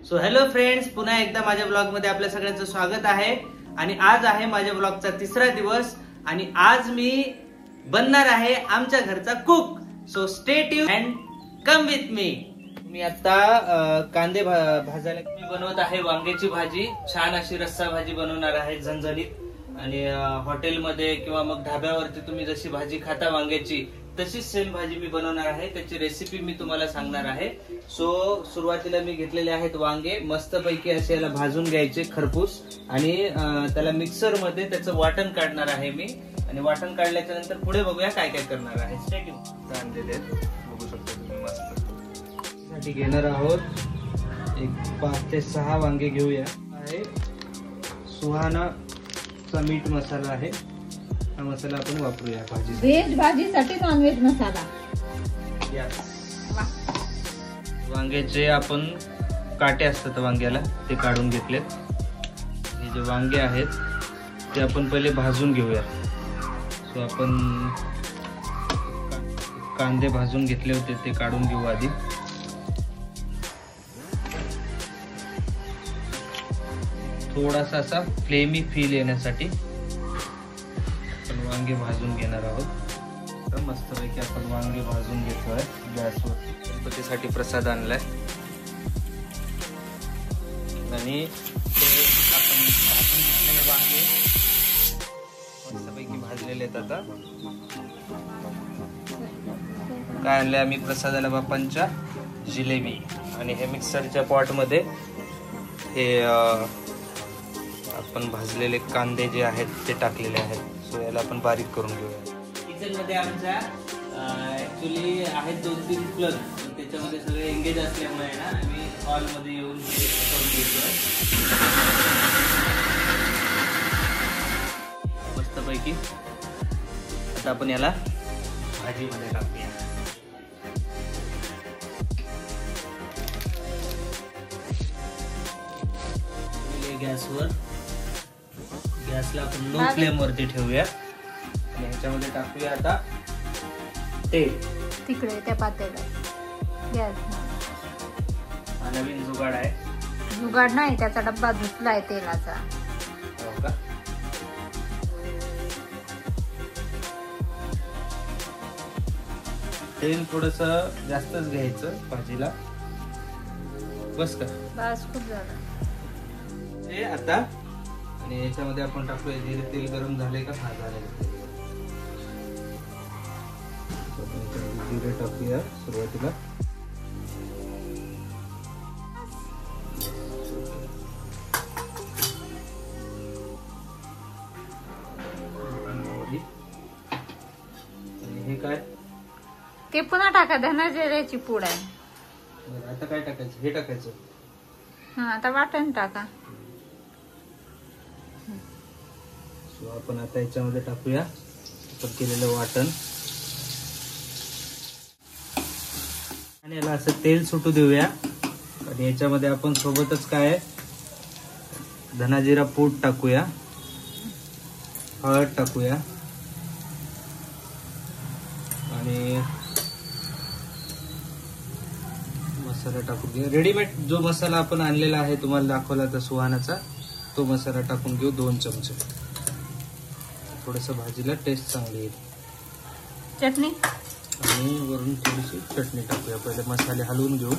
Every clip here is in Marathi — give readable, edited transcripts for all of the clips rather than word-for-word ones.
सो हॅलो फ्रेंड्स, पुन्हा एकदा माझ्या ब्लॉग मध्ये आपल्या सगळ्यांचं स्वागत आहे. आणि आज आहे माझ्या ब्लॉगचा तिसरा दिवस आणि आज मी बनणार आहे आमच्या घरचा cook. So stay tuned and come with me. मी आता कांदे भाजायला मी बनवत आहे वांग्याची भाजी. छान अशी रस्सा भाजी बनवणार आहे, झणझणीत. आणि हॉटेलमध्ये किंवा मग ढाब्यावरती तुम्ही जशी भाजी खाता वांग्याची तशीच सेम भाजी मी बनवणार आहे. त्याची रेसिपी मी तुम्हाला सांगणार आहे. सो सुरुवातीला मी घेतलेले आहेत वांगे. मस्तपैकी असे याला भाजून घ्यायचे खरपूस आणि त्याला मिक्सर मध्ये त्याचं वाटण काढणार आहे मी. आणि वाटण काढल्याच्या नंतर पुढे बघूया काय काय करणार आहे. आणलेले बघू शकता तुम्ही. मस्त साठी घेणार आहोत एक 5 ते 6 वांगे घेऊया. आहे सुहानाचा मीठ मसाला आहे. हा मसाला आपण वापरूया भाजी. व्हेज भाजीसाठी नॉन व्हेज मसाला. वांग्याचे आपण काटे असतात वांग्याला ते काढून घेतलेत. हे जे वांगे आहेत ते आपण पहिले भाजून घेऊया. सो आपण कांदे भाजून घेतले होते ते काढून घेऊ आधी. थोडासा असा फ्लेमी फील येण्यासाठी आपण वांगे भाजून घेणार आहोत. मस्तपैकी आपण वांगे भाजून घेतोय गॅसवर. गणपतीसाठी प्रसाद आणलाय आणि ते आपण भाजून घेतलेले वांगे मस्तपैकी भाजलेले आहेत. आता काय आणलंय आम्ही प्रसादाला बाप्पांच्या जिलेबी. आणि हे मिक्सरच्या पॉट मध्ये हे आपण भाजलेले कांदे जे आहेत ते टाकलेले आहेत. सो याला आपण बारीक करून घेऊया. किचन मध्ये आमच्या ऍक्च्युली आहेत 2-3 प्लग. त्याच्यामध्ये सगळे एंगेज असल्यामुळे ना आम्ही हॉल मध्ये येऊन करून घेतोय मस्तपैकी. आता आपण याला भाजीमध्ये टाकूया. गॅसवर गॅसला आपण लो फ्लेम वरती ठेवूया. आणि ह्याच्यामध्ये टाकूया आता तेल. तिकडे त्या पातेल्यात गॅस. हा नवीन जुगाड आहे. जुगाड नाही, त्याचा डब्बा धुतलाय तेलाचा. हो का? तेल थोडस जास्तच घ्यायचं भाजीला. बस का? बस, खूप झालं हे आता. आणि याच्यामध्ये आपण टाकूया जिरे. तेल गरम झाले का? हा झाले. जिरे टाकूया सुरुवातीला. आणि हे काय? ते पुन्हा टाका. धना जिऱ्याची पूड आहे. आता काय टाकायचं? हे टाकायचं. हा, आता वाटण टाका. आपण आता याच्यामध्ये टाकूया आपण केलेलं वाटण. आणि याला असं तेल सुटू देऊया. आणि याच्यामध्ये आपण सोबतच काय धनाजिरा पूड टाकूया, हळद टाकूया आणि मसाला टाकून घेऊ. रेडीमेड जो मसाला आपण आणलेला आहे तुम्हाला दाखवला तर सुहानाचा, तो मसाला टाकून घेऊ 2 चमचे. थोडस भाजीला टेस्ट चांगली येईल. चटणी आणि वरून थोडीशी चटणी टाकूया. पहिले मसाले हलवून घेऊ.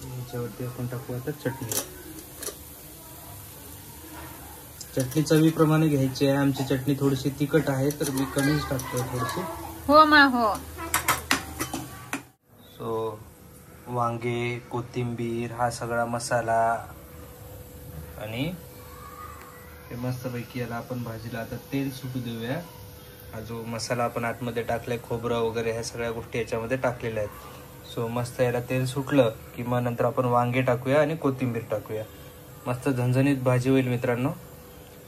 याच्यावरती आपण टाकू आता चटणी. चटणी चवीप्रमाणे घ्यायची आहे. आमची चटणी थोडीशी तिखट आहे तर मी कमीच टाकतोय थोडीशी. हो मा हो. सो वांगे, कोथिंबीर, हा सगळा मसाला आणि हे मस्तपैकी याला आपण भाजीला आता तेल सुटू देऊया. हा जो मसाला आपण आतमध्ये टाकलाय, खोबरं वगैरे ह्या सगळ्या गोष्टी याच्यामध्ये टाकलेल्या आहेत. सो मस्त याला तेल सुटलं की मग नंतर आपण वांगे टाकूया आणि कोथिंबीर टाकूया. मस्त झणझणीत भाजी होईल मित्रांनो.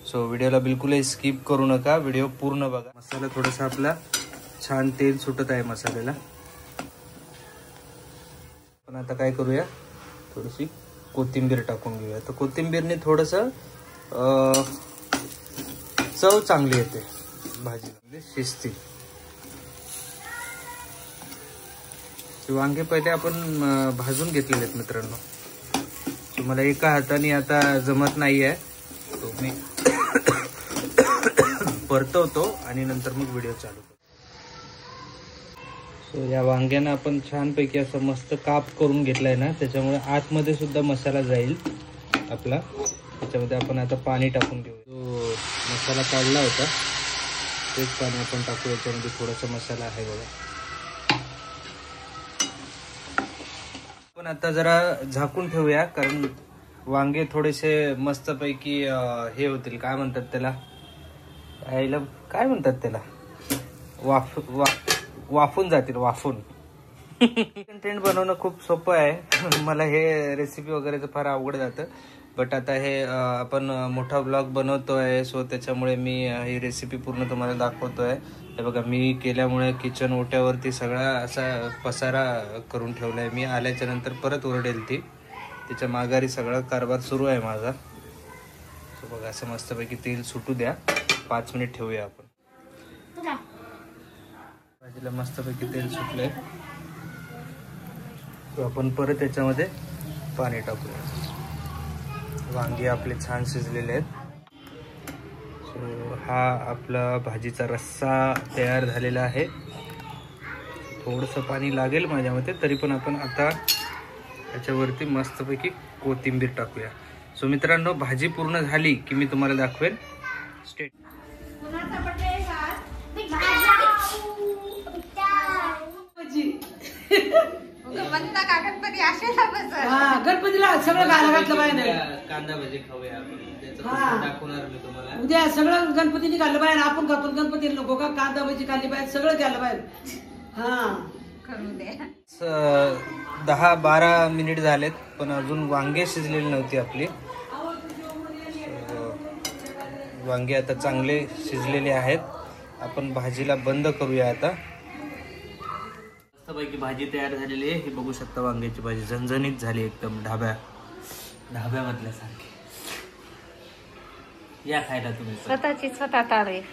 सो व्हिडिओला बिलकुलही स्किप करू नका, व्हिडिओ पूर्ण बघा. मसाला थोडासा आपला छान तेल सुटत आहे मसाल्याला. पण आता काय करूया, थोडीशी कोथिंबीर टाकून घेऊया. तर कोथिंबीरने थोडंसं चव चांगली येते भाजी, शिजते. वांगे पहिले आपण भाजून घेतलेले आहेत मित्रांनो. तुम्हाला एका हाताने आता जमत नाहीये, तो मी परतवतो आणि नंतर मग व्हिडिओ चालू करतो. सो या वांग्यांना आपण छानपैकी असं मस्त काप करून घेतलाय ना, त्याच्यामुळे आतमध्ये सुद्धा मसाला जाईल आपला. त्याच्यामध्ये आपण आता पाणी टाकून घेऊ. जो मसाला काढला होता तेच पाणी आपण टाकू. याच्यामध्ये थोडासा मसाला आहे बघा. आपण आता जरा झाकून ठेवूया, कारण वांगे थोडेसे मस्तपैकी हे होतील. काय म्हणतात त्याला, काय म्हणतात त्याला, वाफून जातील, वाफून. कंटेंट बनवणं खूप सोपं आहे. मला हे रेसिपी वगैरेचं फार अवघड जातं. बट आता हे आपण मोठा ब्लॉग बनवतोय, सो त्याच्यामुळे मी ही रेसिपी पूर्ण तुम्हाला दाखवतोय. हे बघा, मी केल्यामुळे किचन ओट्यावरती सगळा असा पसारा करून ठेवलाय. मी आल्याच्या नंतर परत ओरडेल ती. तिच्या माघारी सगळा कारभार सुरू आहे माझा. सो बघा, असं मस्तपैकी तेल सुटू द्या. 5 मिनिट ठेवूया आपण. भाजीला मस्तपैकी तेल सुटलंय. आपण परत याच्यामध्ये पाणी टाकूया. वांगे आपले छान शिजलेले आहेत. सो हा आपला भाजीचा रस्सा तयार झालेला आहे. थोडंसं पाणी लागेल माझ्या मते, तरी पण आपण आता याच्यावरती मस्तपैकी कोथिंबीर टाकूया. सो मित्रांनो, भाजी पूर्ण झाली की मी तुम्हाला दाखवेन. स्टेट गणपतीला सगळं घातलं पाहिजे. कांदा भजी खाऊया आपण, दाखवणार मी तुम्हाला उद्या. सगळं गणपतीने खाल्लं पाहिजे. आपण खातो गणपतीला नको का, कांदा भजी खाल्ली पाहिजे, सगळं केलं पाहिजे. हा, 10-12 मिनिट झालेत, पण अजून वांगे शिजलेली नव्हती आपली. वांगे आता चांगले शिजलेले आहेत. आपण भाजीला बंद करूया आता. मस्तपैकी भाजी तयार झालेली आहे. हे बघू शकता, वांग्याची भाजी झणझणीत झाली एकदम, ढाब्यामधल्यासारखी. या खायला तुम्ही स्वतः तारीफ.